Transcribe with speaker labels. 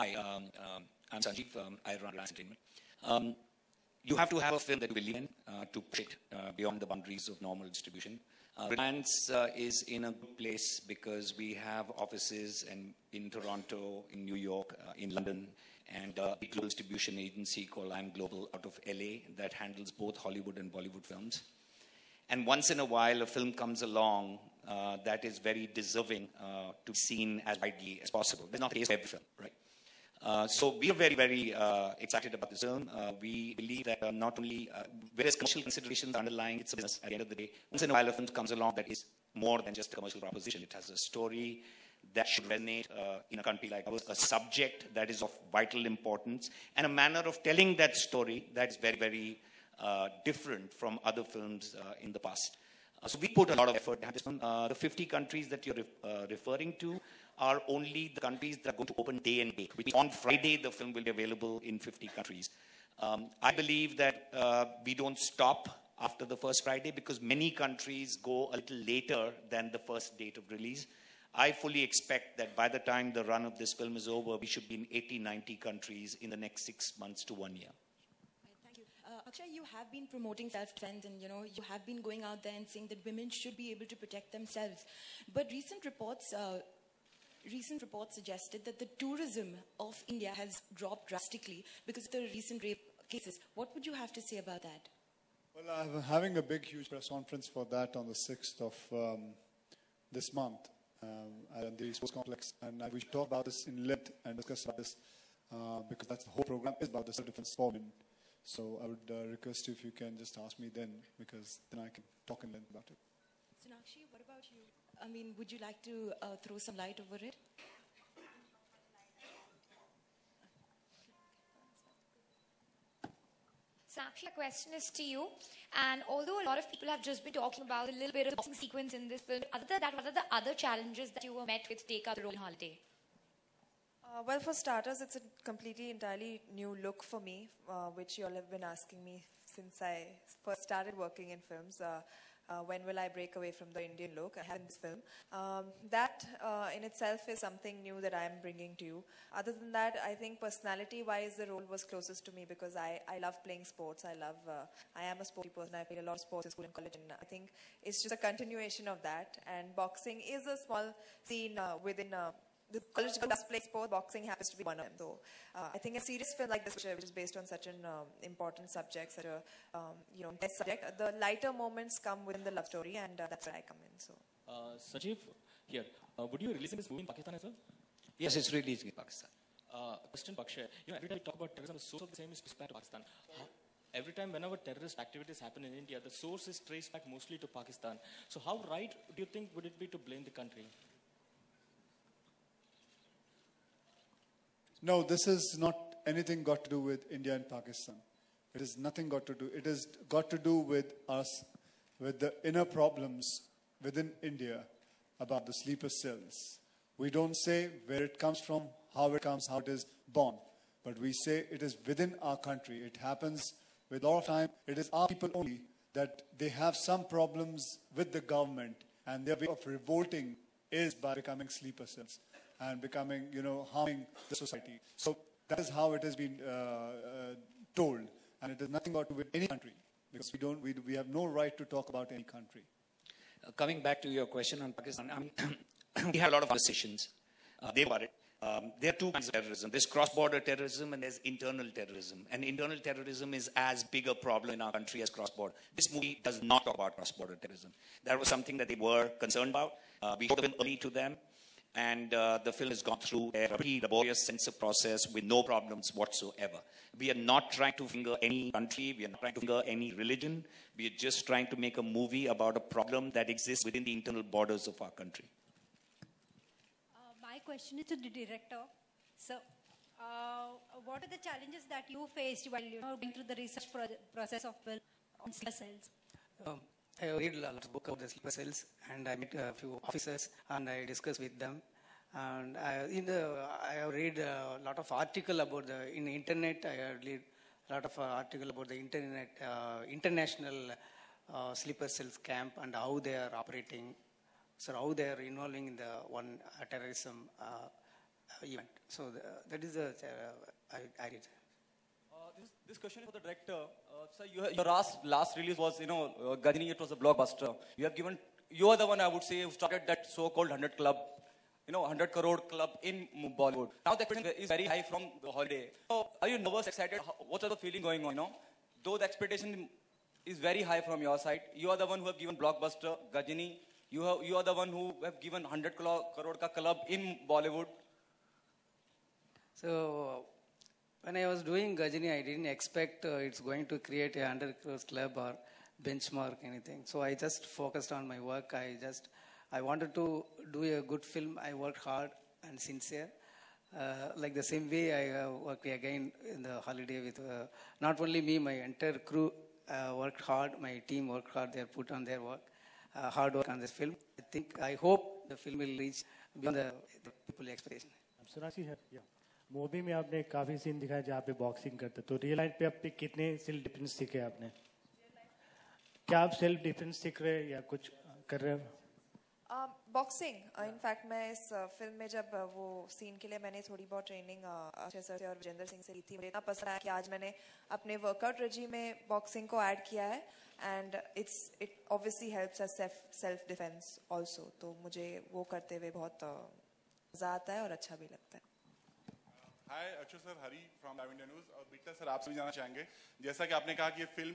Speaker 1: Hi, I'm Sanjeev. I run Reliance Entertainment. You have to have a film that you believe in to push it beyond the boundaries of normal distribution. Reliance is in a good place because we have offices in Toronto, in New York, in London, and a global distribution agency called I'm Global out of LA that handles both Hollywood and Bollywood films. And once in a while, a film comes along that is very deserving to be seen as widely as possible. That's not the case for every film, right? So we are very, very excited about this film. We believe that not only various commercial considerations underlying its business at the end of the day, once in a while a film comes along that is more than just a commercial proposition. It has a story that should resonate in a country like ours, a subject that is of vital importance, and a manner of telling that story that is very, very different from other films in the past. So we put a lot of effort into this film. The 50 countries that you're referring to are only the countries that are going to open day and date, which means on Friday the film will be available in 50 countries. I believe that we don't stop after the first Friday because many countries go a little later than the first date of release. I fully expect that by the time the run of this film is over, we should be in 80, 90 countries in the next 6 months to 1 year.
Speaker 2: Thank you. Akshay, you have been promoting self-defense and, you have been going out there and saying that women should be able to protect themselves. But recent reports suggested that the tourism of India has dropped drastically because of the recent rape cases. What would you have to say about that?
Speaker 3: Well, I'm having a big, huge press conference for that on the 6th of this month at the Sports Complex. And we should talk about this in length and discuss about this because that's the whole program is about the self-defense for women. So I would request you if you can just ask me then, because then I can talk in length about it.
Speaker 2: Sonakshi, what about you? I mean, would you like to throw some light over it?
Speaker 4: Sakshi, the question is to you. And although a lot of people have just been talking about a little bit of boxing sequence in this film, other than that, what are the other challenges that you were met with to take up the role in Holiday?
Speaker 5: Well, for starters, it's a entirely new look for me, which you all have been asking me since I first started working in films. When will I break away from the Indian look? I have this film. That in itself is something new that I'm bringing to you. Other than that, I think personality-wise, the role was closest to me because I love playing sports. I am a sporty person. I played a lot of sports in school and college, and I think it's just a continuation of that. And boxing is a small scene within the college does play sport. Boxing happens to be one of them. So I think a serious film like this, which is based on such an important subject, such a test subject, the lighter moments come within the love story, and that's where I come in. So,
Speaker 6: Sanjeev, here, would you release this movie in Pakistan as well?
Speaker 1: Yes, it's released in Pakistan.
Speaker 6: Question, Akshay. Every time we talk about terrorism, the source of the same is traced back to Pakistan. Every time whenever terrorist activities happen in India, the source is traced back mostly to Pakistan. So how right do you think would it be to blame the country?
Speaker 3: No, this has not anything got to do with India and Pakistan. It has nothing got to do. It has got to do with us, with the inner problems within India about the sleeper cells. We don't say where it comes from, how it comes, how it is born. But we say it is within our country. It happens with all time. It is our people only that they have some problems with the government, and their way of revolting is by becoming sleeper cells and becoming, harming the society. So that is how it has been told. And it has nothing got to do with any country, because we have no right to talk about any country.
Speaker 1: Coming back to your question on Pakistan, we have a lot of conversations. There are two kinds of terrorism. There's cross-border terrorism and there's internal terrorism. And internal terrorism is as big a problem in our country as cross-border. This movie does not talk about cross-border terrorism. That was something that they were concerned about. We showed them early to them. And the film has gone through a pretty laborious censor process with no problems whatsoever. We are not trying to finger any country. We are not trying to finger any religion. We are just trying to make a movie about a problem that exists within the internal borders of our country.
Speaker 7: My question is to the director. So, what are the challenges that you faced while going through the research process of film on sleeper cells?
Speaker 8: I read a lot of books about the sleeper cells, and I met a few officers, and I discussed with them. And I have read a lot of articles about in the internet. I have read a lot of articles about the international sleeper cells camp and how they are operating, so how they are involving in the terrorism event. So that is the I did.
Speaker 6: This question is for the director. Sir, your last release was, Gajini, it was a blockbuster. You are the one, I would say, who started that so-called 100 club, 100 crore club in Bollywood. Now the expectation is very high from the holiday. So are you nervous, excited? What are the feeling going on, Though the expectation is very high from your side, you are the one who have given blockbuster, Gajini. You are the one who have given 100 crore ka club in Bollywood.
Speaker 8: So when I was doing Gajini, I didn't expect it's going to create a 100 crores club or benchmark anything. So I just focused on my work. I wanted to do a good film. I worked hard and sincere. Like the same way I worked again in the holiday with not only me, my entire crew worked hard. My team worked hard. They put on their work, hard work on this film. I hope the film will reach beyond the people's expectation.
Speaker 9: Sonakshi है, movie में आपने काफी scene दिखाया जहाँ पे boxing करते, तो real life पे आप पे कितने सेल्फ डिफेंस सीखे आपने? क्या आप सेल्फ डिफेंस सीख रहे हैं या कुछ कर रहे हो?
Speaker 5: बॉक्सिंग इनफैक्ट मैं इस फिल्म में जब वो सीन के लिए मैंने थोड़ी बहुत ट्रेनिंग अक्षय सर से और विजेंद्र सिंह से ली थी. मुझे इतना पसंद आया कि आज मैंने अपने वर्कआउट रेजिम में बॉक्सिंग को ऐड किया है and it obviously helps us self defence also. तो मुझे वो करते हुए बहुत मजा आता है और अच्छा भी लगता है.
Speaker 10: Hi Akshay sir, Hari from live India news. और बीटा सर, आपसे भी जानना चाहेंगे, जैसा कि आपने कहा कि ये फिल्म